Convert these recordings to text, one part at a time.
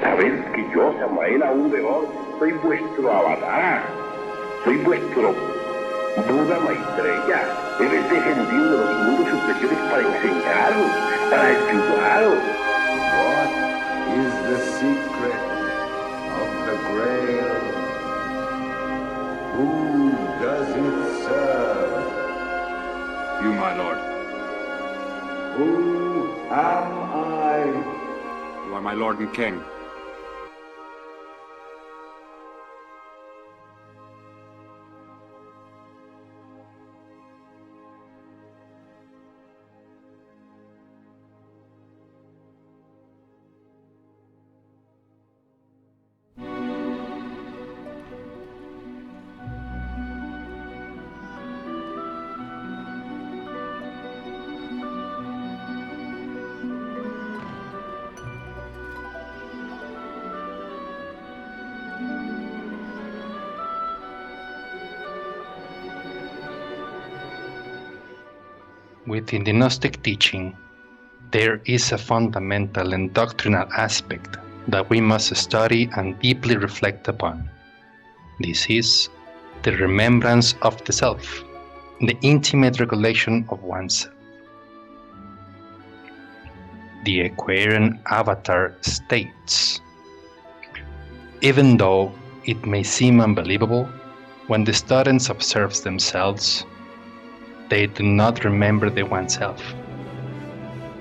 Sabed que yo, Samael, aún de hoy, soy vuestro avatar, soy vuestro Buda Maitreya. He descendido de los mundos superiores para enseñaros, para ayudaros. What is the secret of the Grail? Who does it serve? You, my lord. Who am I? You are my lord and king. Within the Gnostic teaching, there is a fundamental and doctrinal aspect that we must study and deeply reflect upon. This is the remembrance of the self, the intimate recollection of oneself. The Aquarian avatar states, even though it may seem unbelievable, when the students observe themselves, they do not remember the oneself.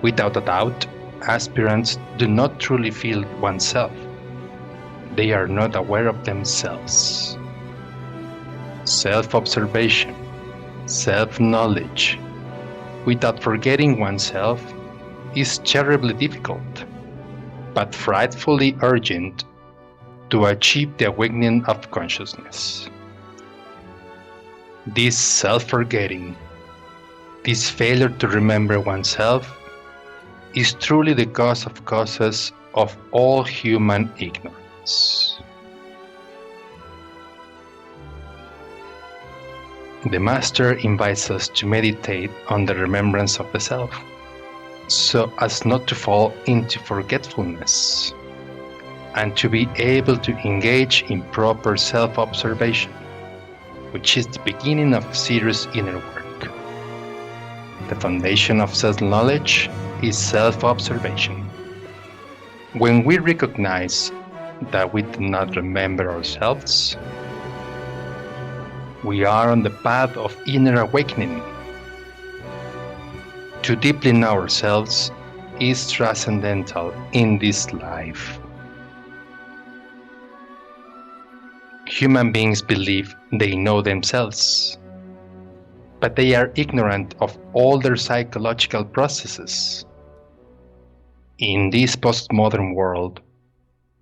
Without a doubt, aspirants do not truly feel oneself. They are not aware of themselves. Self-observation, self-knowledge, without forgetting oneself, is terribly difficult, but frightfully urgent to achieve the awakening of consciousness. This self-forgetting, this failure to remember oneself, is truly the cause of causes of all human ignorance. The Master invites us to meditate on the remembrance of the self, so as not to fall into forgetfulness, and to be able to engage in proper self-observation, which is the beginning of serious inner work. The foundation of self-knowledge is self-observation. When we recognize that we do not remember ourselves, we are on the path of inner awakening. To deeply know ourselves is transcendental in this life. Human beings believe they know themselves, but they are ignorant of all their psychological processes. In this postmodern world,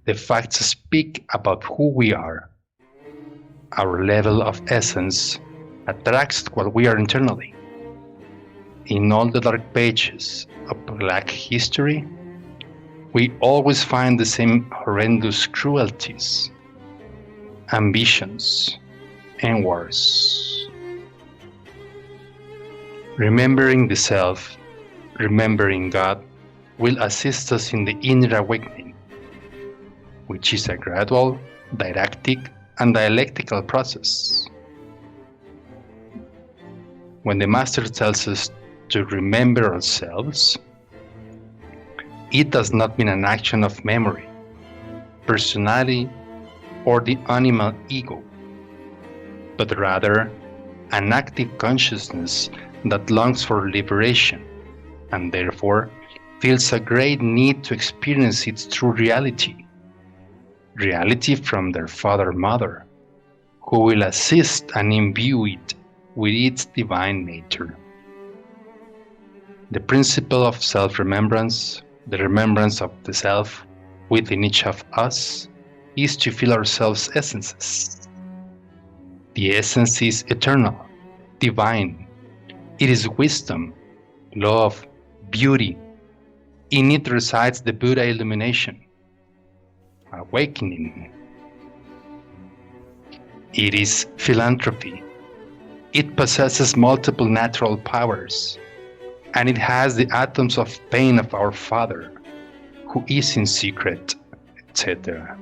the facts speak about who we are. Our level of essence attracts what we are internally. In all the dark pages of Black history, we always find the same horrendous cruelties, ambitions, and wars. Remembering the self, remembering God, will assist us in the inner awakening, which is a gradual, didactic, and dialectical process. When the Master tells us to remember ourselves, it does not mean an action of memory, personality, or the animal ego, but rather an active consciousness that longs for liberation and therefore feels a great need to experience its true reality from their father-mother, who will assist and imbue it with its divine nature. The principle of self-remembrance, the remembrance of the self within each of us, is to feel ourselves essences. The essence is eternal, divine. It is wisdom, love, beauty. In it resides the Buddha illumination, awakening. It is philanthropy. It possesses multiple natural powers, and it has the atoms of pain of our Father, who is in secret, etc.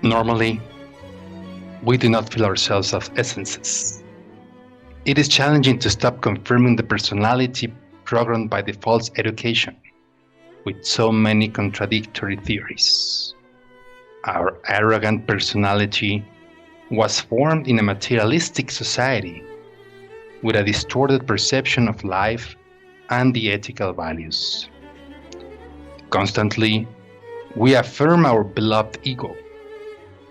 Normally, we do not feel ourselves as essences. It is challenging to stop confirming the personality programmed by the false education with so many contradictory theories. Our arrogant personality was formed in a materialistic society with a distorted perception of life and the ethical values. Constantly, we affirm our beloved ego.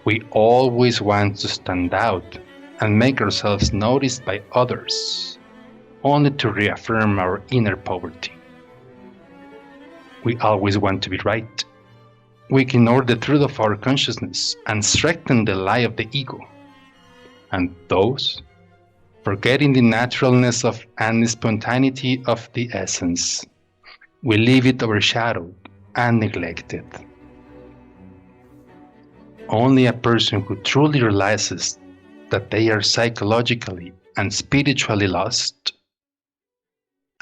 We always want to stand out and make ourselves noticed by others, only to reaffirm our inner poverty. We always want to be right. We ignore the truth of our consciousness and strengthen the lie of the ego. And those, forgetting the naturalness of and spontaneity of the essence, we leave it overshadowed and neglected. Only a person who truly realizes that they are psychologically and spiritually lost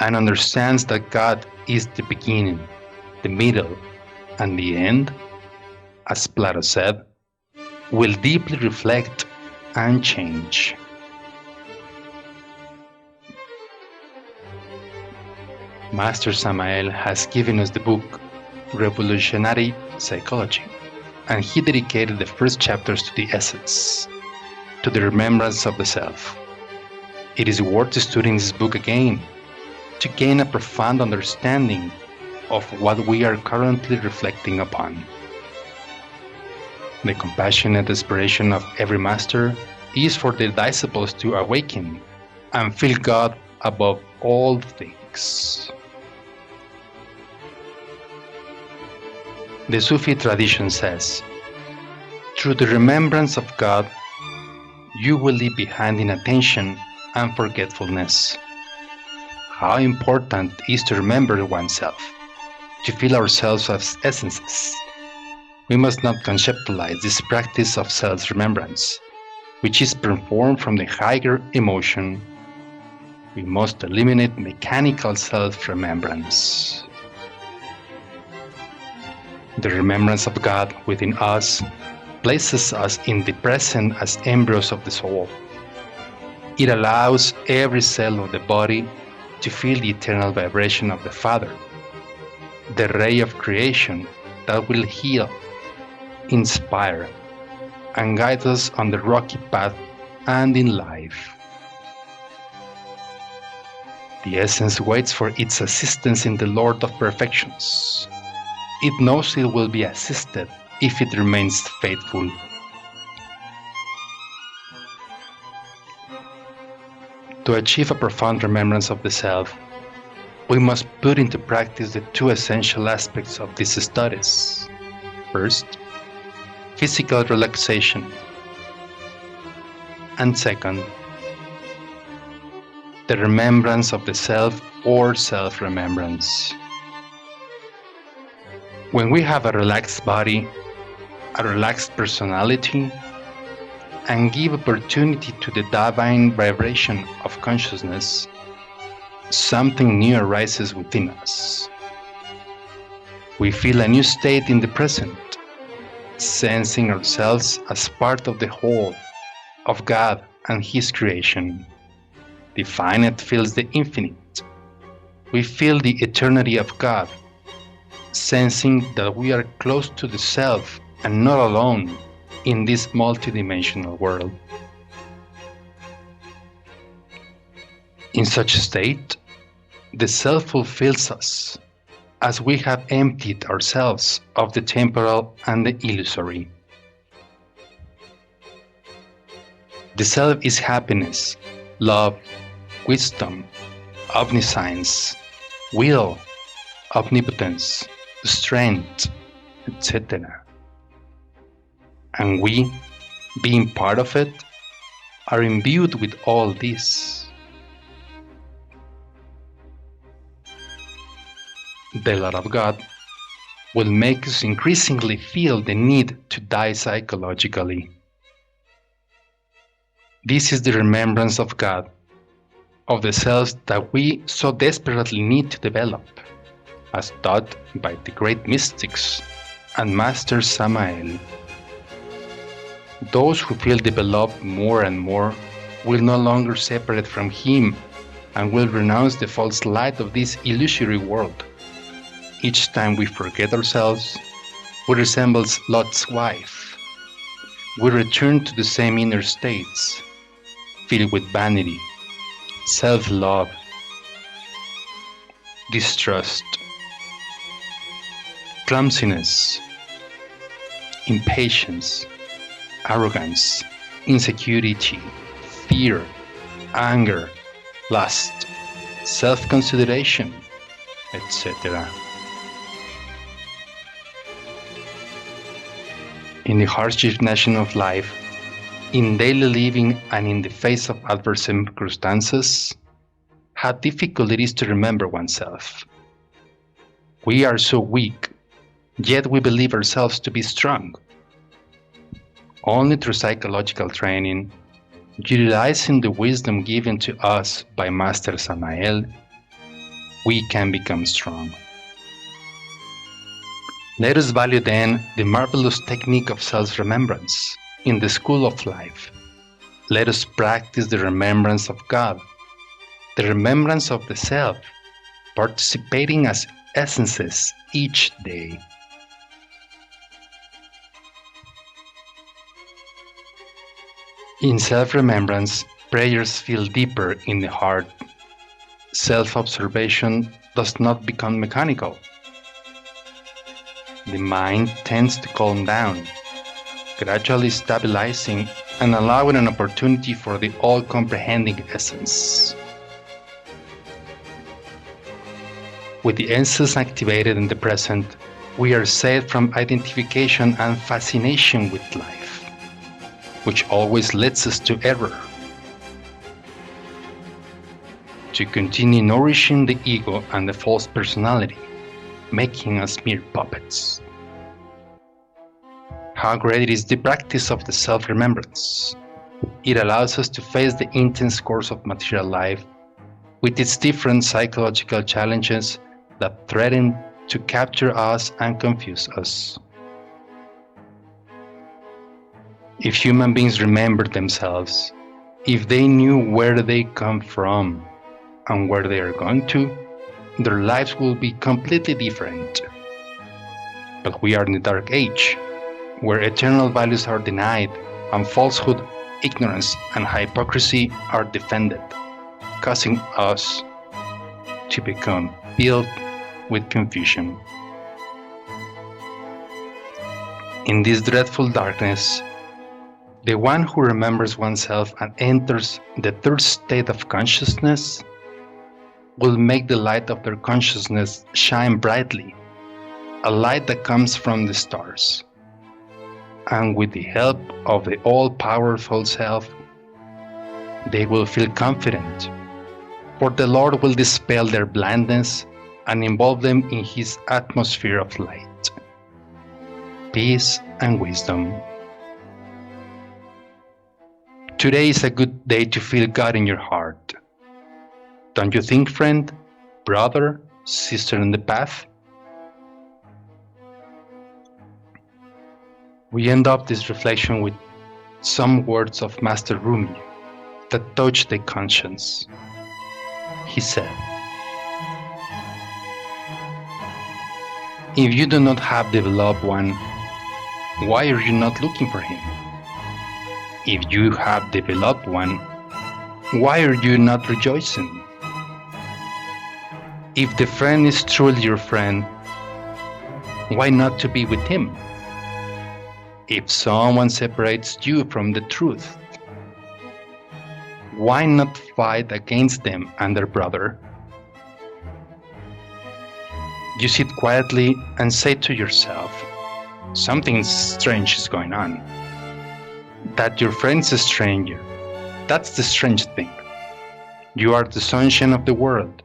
and understands that God is the beginning, the middle, and the end, as Plato said, will deeply reflect and change. Master Samael has given us the book Revolutionary Psychology, and he dedicated the first chapters to the essence, to the remembrance of the self. It is worth studying this book again to gain a profound understanding of what we are currently reflecting upon. The compassionate aspiration of every master is for the disciples to awaken and feel God above all things. The Sufi tradition says, through the remembrance of God, you will leave behind inattention and forgetfulness. How important it is to remember oneself, to feel ourselves as essences. We must not conceptualize this practice of self-remembrance, which is performed from the higher emotion. We must eliminate mechanical self-remembrance. The remembrance of God within us places us in the present as embryos of the soul. It allows every cell of the body to feel the eternal vibration of the Father, the ray of creation that will heal, inspire, and guide us on the rocky path and in life. The essence waits for its assistance in the Lord of Perfections. It knows it will be assisted if it remains faithful. To achieve a profound remembrance of the self, we must put into practice the two essential aspects of these studies. First, physical relaxation, and second, the remembrance of the self or self-remembrance. When we have a relaxed body, a relaxed personality, and give opportunity to the divine vibration of consciousness, something new arises within us. We feel a new state in the present, sensing ourselves as part of the whole of God and His creation. The finite feels the infinite. We feel the eternity of God, sensing that we are close to the self and not alone in this multidimensional world. In such a state, the self fulfills us, as we have emptied ourselves of the temporal and the illusory. The self is happiness, love, wisdom, omniscience, will, omnipotence, strength, etc. And we, being part of it, are imbued with all this. The love of God will make us increasingly feel the need to die psychologically. This is the remembrance of God, of the selves that we so desperately need to develop, as taught by the great mystics and Master Samael. Those who feel developed more and more will no longer separate from him and will renounce the false light of this illusory world. Each time we forget ourselves, we resemble Lot's wife. We return to the same inner states, filled with vanity, self-love, distrust, clumsiness, impatience, arrogance, insecurity, fear, anger, lust, self-consideration, etc. In the harsh nation of life, in daily living and in the face of adverse circumstances, how difficult it is to remember oneself. We are so weak, yet we believe ourselves to be strong. Only through psychological training, utilizing the wisdom given to us by Master Samael, we can become strong. Let us value then the marvelous technique of self-remembrance in the school of life. Let us practice the remembrance of God, the remembrance of the self, participating as essences each day. In self-remembrance, prayers feel deeper in the heart. Self-observation does not become mechanical. The mind tends to calm down, gradually stabilizing and allowing an opportunity for the all-comprehending essence. With the essence activated in the present, we are saved from identification and fascination with life, which always leads us to error. To continue nourishing the ego and the false personality, making us mere puppets. How great is the practice of the self-remembrance. It allows us to face the intense course of material life with its different psychological challenges that threaten to capture us and confuse us. If human beings remembered themselves, if they knew where they come from and where they are going to, their lives will be completely different. But we are in the dark age, where eternal values are denied and falsehood, ignorance, and hypocrisy are defended, causing us to become filled with confusion. In this dreadful darkness, the one who remembers oneself and enters the third state of consciousness will make the light of their consciousness shine brightly, a light that comes from the stars. And with the help of the all-powerful self, they will feel confident, for the Lord will dispel their blindness and involve them in His atmosphere of light, peace, and wisdom. Today is a good day to feel God in your heart. Don't you think, friend, brother, sister in the path? We end up this reflection with some words of Master Rumi that touch the conscience. He said, "If you do not have the beloved one, why are you not looking for him? If you have the beloved one, why are you not rejoicing? If the friend is truly your friend, why not to be with him? If someone separates you from the truth, why not fight against them and their brother? You sit quietly and say to yourself, something strange is going on. That your friend's a stranger, that's the strange thing. You are the sunshine of the world.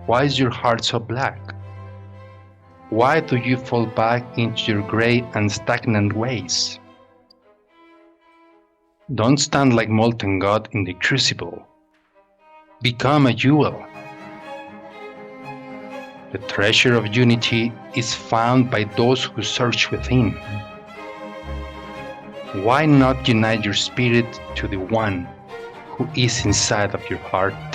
Why is your heart so black? Why do you fall back into your gray and stagnant ways? Don't stand like molten God in the crucible. Become a jewel. The treasure of unity is found by those who search within. Why not unite your spirit to the one who is inside of your heart?